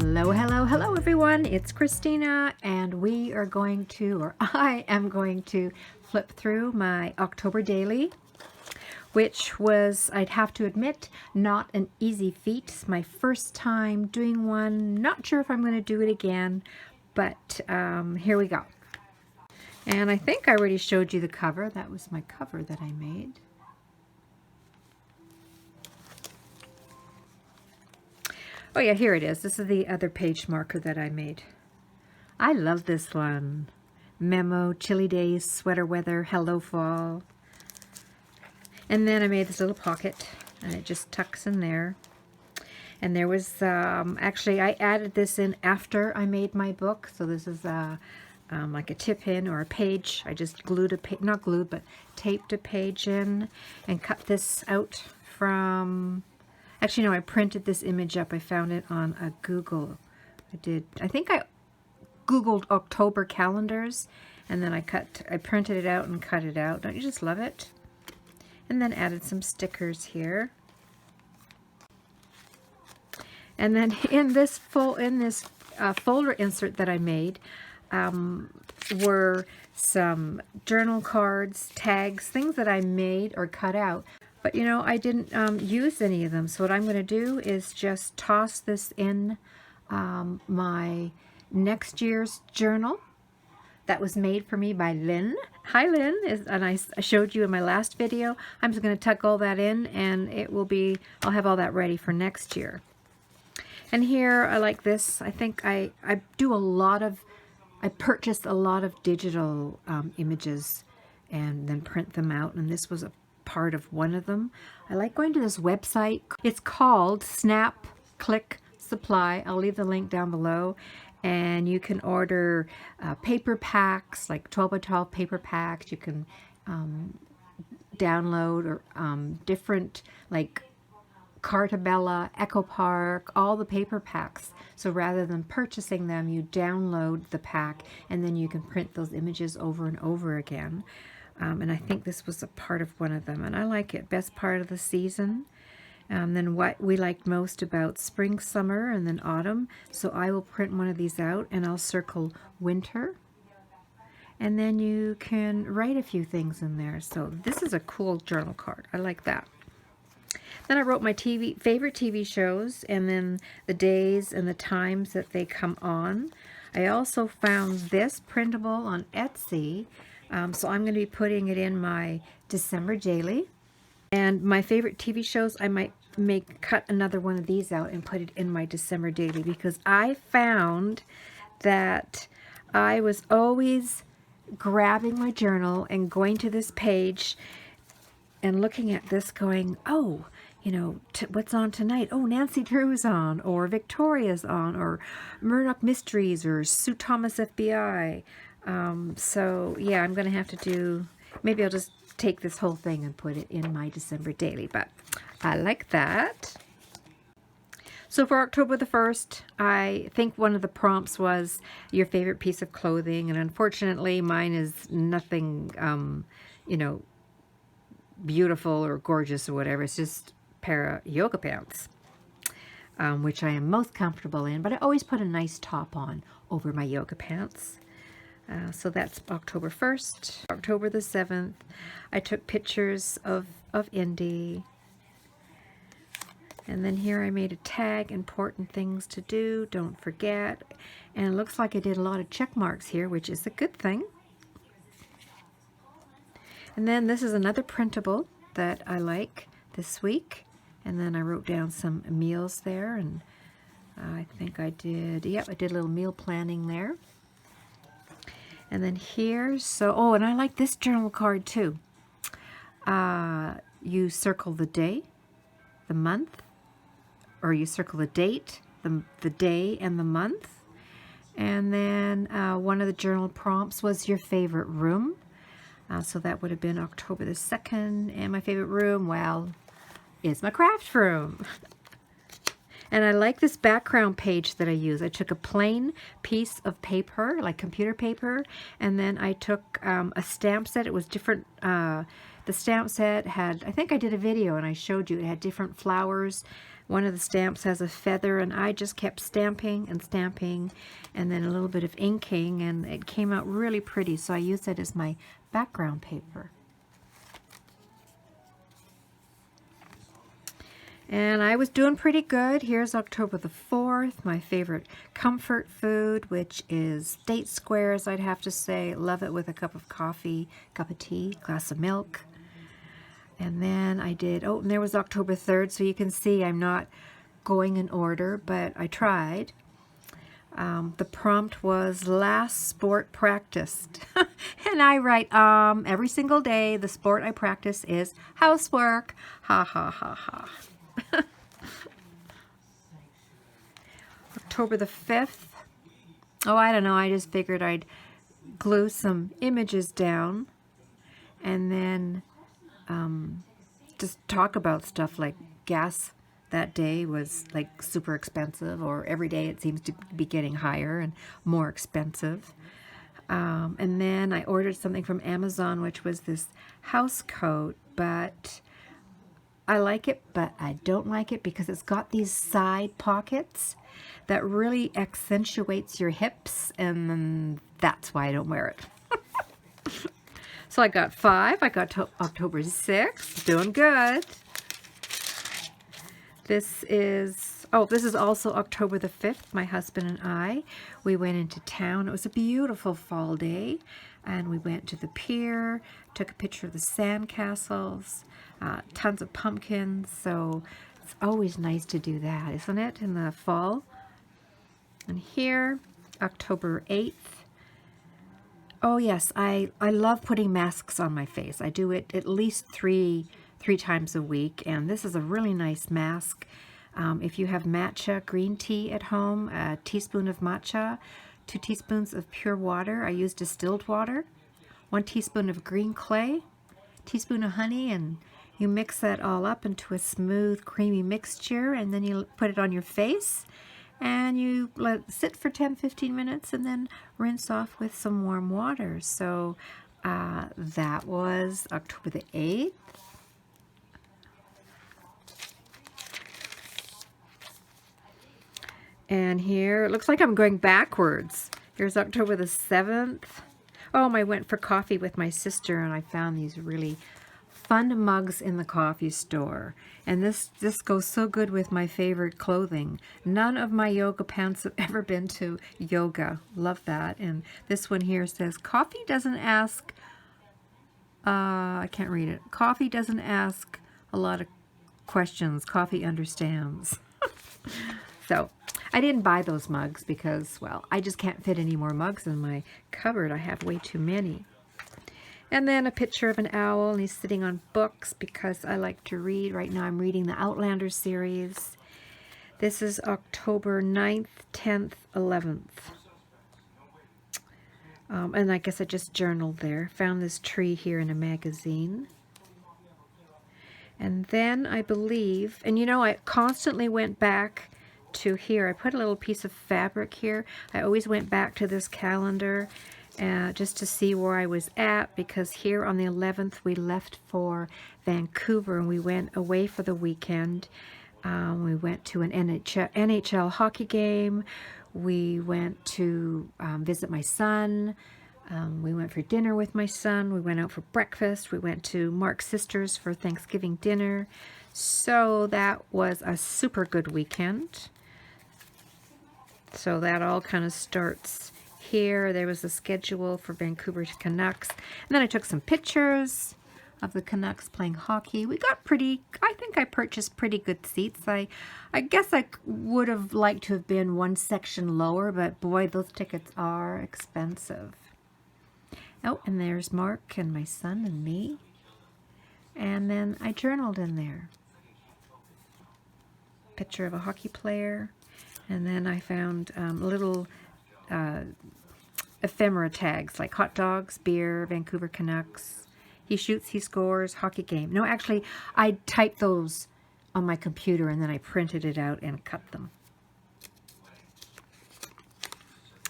Hello, hello, hello everyone. It's Christina and we are going to, or I am going to flip through my October daily, which was, I'd have to admit, not an easy feat. It's my first time doing one. Not sure if I'm going to do it again, but here we go. And I think I already showed you the cover. That was my cover that I made. Oh yeah, here it is. This is the other page marker that I made. I love this one. Memo, chilly days, sweater weather, hello fall. And then I made this little pocket, and it just tucks in there. And there was, actually I added this in after I made my book. So this is like a tip in or a page. I just glued a page, not glued, but taped a page in and cut this out from... Actually, no, I printed this image up. I found it on a Google. I think I Googled October calendars, and then I printed it out and cut it out. Don't you just love it? And then added some stickers here. And then in this folder insert that I made were some journal cards, tags, things that I made or cut out. But, you know, I didn't use any of them. So what I'm going to do is just toss this in my next year's journal that was made for me by Lynn. Hi, Lynn. And I showed you in my last video. I'm just going to tuck all that in, and it will be, I'll have all that ready for next year. And here, I like this. I think I purchased a lot of digital images and then print them out. And this was a part of one of them. I like going to this website. It's called Snap Click Supply. I'll leave the link down below, and you can order paper packs, like 12 by 12 paper packs. You can download or different, like Cartabella, Echo Park, all the paper packs. So rather than purchasing them, you download the pack, and then you can print those images over and over again. And I think this was a part of one of them, and I like it. Best part of the season. Then what we liked most about spring, summer, and then autumn. So I will print one of these out, and I'll circle winter. And then you can write a few things in there. So this is a cool journal card. I like that. Then I wrote my favorite TV shows, and then the days and the times that they come on. I also found this printable on Etsy. So I'm going to be putting it in my December daily. And my favorite TV shows, I might cut another one of these out and put it in my December daily, because I found that I was always grabbing my journal and going to this page and looking at this going, oh, you know, what's on tonight? Oh, Nancy Drew's on, or Victoria's on, or Murdoch Mysteries, or Sue Thomas FBI. So yeah, I'm going to have to do, maybe I'll just take this whole thing and put it in my December daily, but I like that. So for October the 1st, I think one of the prompts was your favorite piece of clothing, and unfortunately mine is nothing, you know, beautiful or gorgeous or whatever. It's just a pair of yoga pants, which I am most comfortable in, but I always put a nice top on over my yoga pants. So that's October 1st. October the 7th, I took pictures of Indy. And then here I made a tag, important things to do, don't forget. And it looks like I did a lot of check marks here, which is a good thing. And then this is another printable that I like this week. And then I wrote down some meals there, and I think I did, yep, I did a little meal planning there. And then here, so, oh, and I like this journal card too. You circle the day, the month, or you circle the date, the day and the month. And then one of the journal prompts was your favorite room. So that would have been October the 2nd. And my favorite room, well, is my craft room. And I like this background page that I use. I took a plain piece of paper, like computer paper, and then I took a stamp set. It was different. The stamp set had, I think I did a video and I showed you, it had different flowers One of the stamps has a feather, and I just kept stamping and stamping, and then a little bit of inking, and it came out really pretty, so I used it as my background paper. And I was doing pretty good. Here's October the 4th, my favorite comfort food, which is date squares, I'd have to say. Love it with a cup of coffee, cup of tea, glass of milk. And then I did, oh, and there was October 3rd, so you can see I'm not going in order, but I tried. The prompt was last sport practiced. And I write, every single day, the sport I practice is housework. Ha, ha, ha, ha. October the 5th. Oh, I don't know. I just figured I'd glue some images down and then just talk about stuff like gas that day was like super expensive, or every day it seems to be getting higher and more expensive. And then I ordered something from Amazon, which was this house coat, but I like it, but I don't like it because it's got these side pockets that really accentuates your hips, and that's why I don't wear it. So I got 5. I got to October 6th. Doing good. This is also October the 5th. My husband and I, we went into town. It was a beautiful fall day, and we went to the pier, took a picture of the sandcastles, tons of pumpkins. So it's always nice to do that, isn't it, in the fall? And here, October 8th. Oh yes, I love putting masks on my face. I do it at least three times a week, and this is a really nice mask. If you have matcha green tea at home, a teaspoon of matcha, 2 teaspoons of pure water. I use distilled water, 1 teaspoon of green clay, teaspoon of honey, and you mix that all up into a smooth, creamy mixture, and then you put it on your face, and you let it sit for 10-15 minutes, and then rinse off with some warm water. So that was October the 8th. And here, it looks like I'm going backwards. Here's October the 7th. Oh, I went for coffee with my sister, and I found these really fun mugs in the coffee store. And this goes so good with my favorite clothing. None of my yoga pants have ever been to yoga. Love that. And this one here says, coffee doesn't ask, I can't read it. Coffee doesn't ask a lot of questions. Coffee understands. So I didn't buy those mugs because, well, I just can't fit any more mugs in my cupboard. I have way too many. And then a picture of an owl, and he's sitting on books because I like to read. Right now I'm reading the Outlander series. This is October 9th, 10th, 11th. And I guess I just journaled there. Found this tree here in a magazine. And then I believe, and you know, I constantly went back to here. I put a little piece of fabric here. I always went back to this calendar just to see where I was at, because here on the 11th we left for Vancouver and we went away for the weekend. We went to an NHL hockey game. We went to visit my son. We went for dinner with my son. We went out for breakfast. We went to Mark's sister's for Thanksgiving dinner. So that was a super good weekend. So that all kind of starts here. There was a schedule for Vancouver to Canucks. And then I took some pictures of the Canucks playing hockey. We got I think I purchased pretty good seats. I guess I would have liked to have been one section lower, but boy, those tickets are expensive. Oh, and there's Mark and my son and me. And then I journaled in there. Picture of a hockey player. And then I found little ephemera tags like hot dogs, beer, Vancouver Canucks. He shoots, he scores, hockey game. No, actually, I typed those on my computer and then I printed it out and cut them.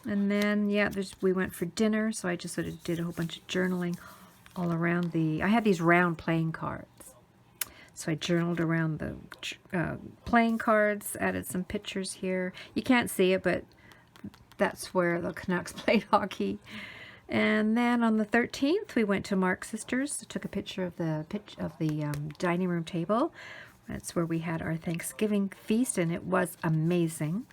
And then, yeah, we went for dinner, so I just sort of did a whole bunch of journaling all around I had these round playing cards. So I journaled around the playing cards, added some pictures here. You can't see it, but that's where the Canucks played hockey. And then on the 13th, we went to Mark's sister's. Took a picture of the dining room table. That's where we had our Thanksgiving feast, and it was amazing.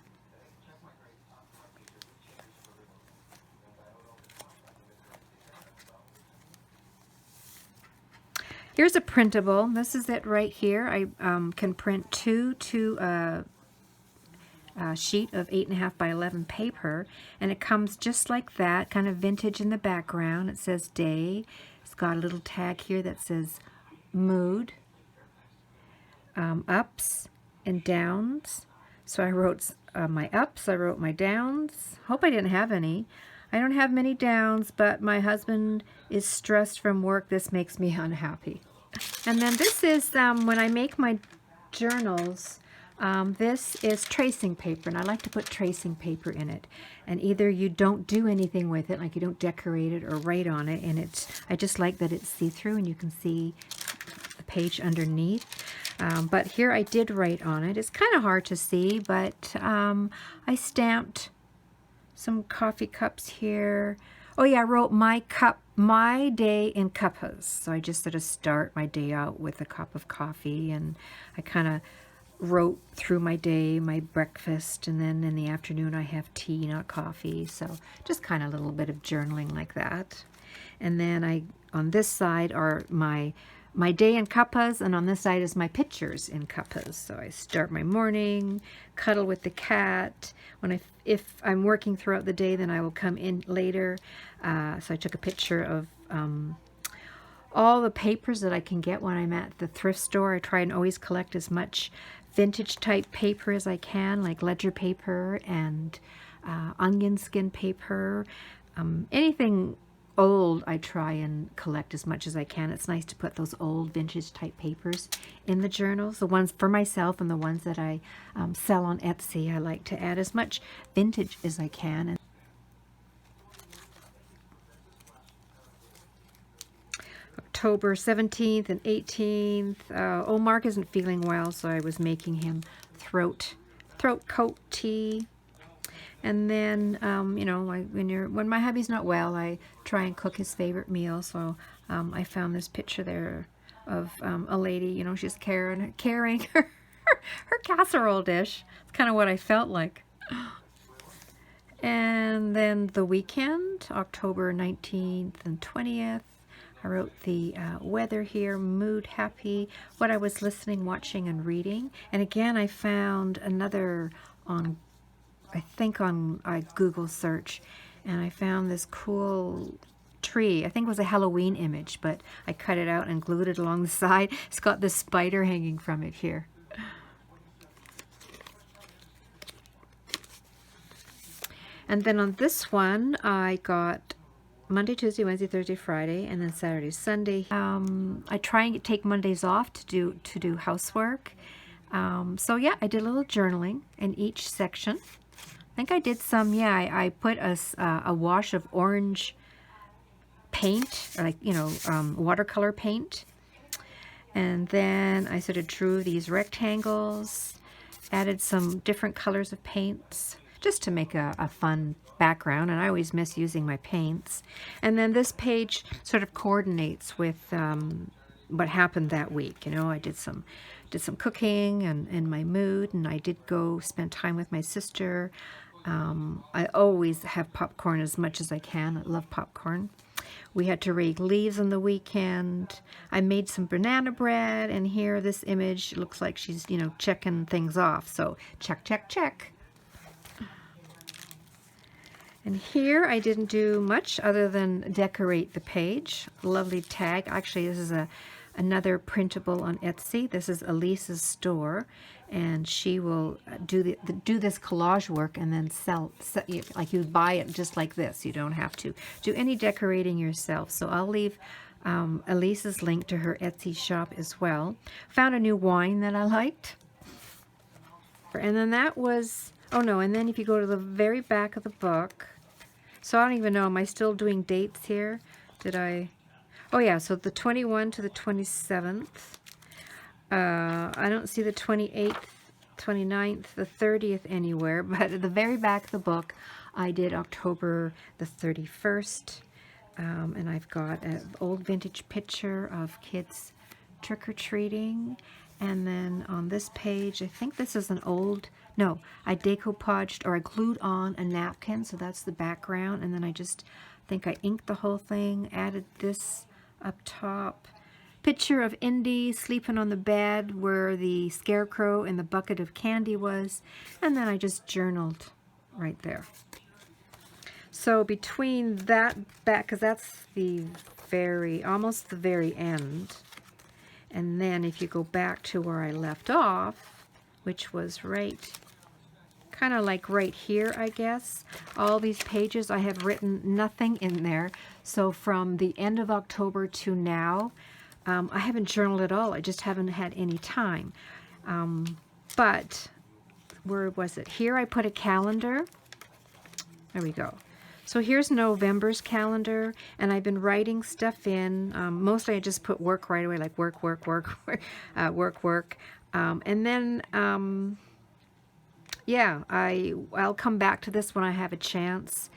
Here's a printable. This is it right here. I can print two to a sheet of 8.5 by 11 paper, and it comes just like that, kind of vintage in the background. It says day. It's got a little tag here that says mood, ups and downs. So I wrote my ups, I wrote my downs. Hope I didn't have any. I don't have many downs, but my husband is stressed from work. This makes me unhappy. And then this is when I make my journals. This is tracing paper, and I like to put tracing paper in it. And either you don't do anything with it, like you don't decorate it or write on it, and I just like that it's see-through and you can see the page underneath. But here I did write on it. It's kind of hard to see, but I stamped some coffee cups here. Oh yeah, I wrote my day in cuppas. So I just sort of start my day out with a cup of coffee, and I kind of wrote through my day, my breakfast, and then in the afternoon I have tea, not coffee. So just kind of a little bit of journaling like that. And then on this side are my day in cuppas, and on this side is my pictures in cuppas. So I start my morning, cuddle with the cat. If I'm working throughout the day, then I will come in later. So I took a picture of all the papers that I can get when I'm at the thrift store. I try and always collect as much vintage type paper as I can, like ledger paper and onion skin paper. Anything old I try and collect as much as I can. It's nice to put those old vintage type papers in the journals, the ones for myself and the ones that I sell on Etsy. I like to add as much vintage as I can. And October 17th and 18th. Oh, Mark isn't feeling well, so I was making him throat coat tea. And then, you know, when my hubby's not well, I try and cook his favorite meal. So I found this picture there of a lady, you know, she's carrying her casserole dish. It's kind of what I felt like. And then the weekend, October 19th and 20th, I wrote the weather here, mood, happy, what I was listening, watching, and reading. And again, I found another on Google search, and I found this cool tree. I think it was a Halloween image, but I cut it out and glued it along the side. It's got this spider hanging from it here. And then on this one, I got Monday, Tuesday, Wednesday, Thursday, Friday, and then Saturday, Sunday. I try and take Mondays off to do housework. So yeah, I did a little journaling in each section. I think I did some, yeah, I put a wash of orange paint, or like, you know, watercolor paint. And then I sort of drew these rectangles, added some different colors of paints, just to make a fun background. And I always miss using my paints. And then this page sort of coordinates with what happened that week. You know, I did some cooking and my mood, and I did go spend time with my sister. I always have popcorn as much as I can. I love popcorn. We had to rake leaves on the weekend. I made some banana bread, and here this image looks like she's, you know, checking things off. So check, check, check. And here I didn't do much other than decorate the page. Lovely tag. Actually, this is another printable on Etsy. This is Elise's store, and she will do this collage work and then sell, like you buy it just like this. You don't have to do any decorating yourself. So I'll leave Elise's link to her Etsy shop as well. Found a new wine that I liked. And then that was, oh no, and then if you go to the very back of the book, so I don't even know, am I still doing dates here? Did I? Oh yeah, so the 21 to the 27th. I don't see the 28th, 29th, the 30th anywhere, but at the very back of the book, I did October the 31st, and I've got an old vintage picture of kids trick-or-treating, and then on this page, I think this is an old, no, I decoupaged, or I glued on a napkin, so that's the background, and then I think I inked the whole thing, added this up top. Picture of Indy sleeping on the bed where the scarecrow and the bucket of candy was, and then I just journaled right there. So between that back, because that's the almost the very end, and then if you go back to where I left off, which was kind of like right here, I guess. All these pages, I have written nothing in there. So from the end of October to now, I haven't journaled at all. I just haven't had any time. But where was it? Here I put a calendar. There we go. So here's November's calendar, and I've been writing stuff in. Mostly I just put work right away, like work, work, work, work. And then, yeah, I'll come back to this when I have a chance,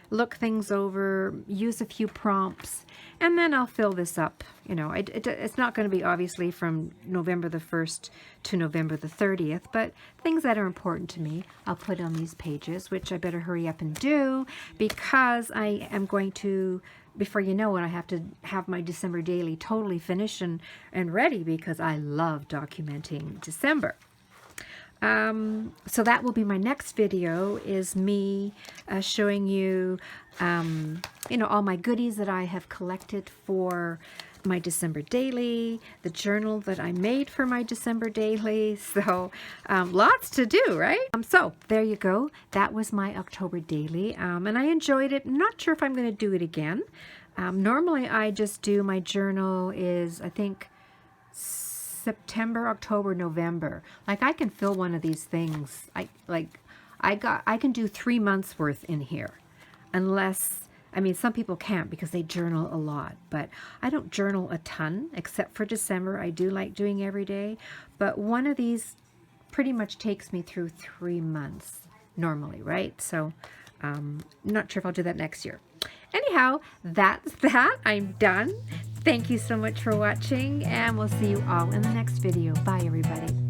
look things over, use a few prompts, and then I'll fill this up. You know, it's not going to be obviously from November the 1st to November the 30th, but things that are important to me, I'll put on these pages, which I better hurry up and do, because I am going to, before you know it, I have to have my December daily totally finished and ready, because I love documenting December. So that will be my next video, is me showing you, you know, all my goodies that I have collected for my December daily, the journal that I made for my December daily. So lots to do, right? So there you go. That was my October daily, and I enjoyed it. I'm not sure if I'm going to do it again. Normally I just do my journal is, I think, September, October, November. Like I can fill one of these things. I can do 3 months worth in here, unless, I mean, some people can't because they journal a lot, but I don't journal a ton except for December. I do like doing every day, but one of these pretty much takes me through 3 months normally, right? So not sure if I'll do that next year. Anyhow, that's that. I'm done. Thank you so much for watching, and we'll see you all in the next video. Bye, everybody.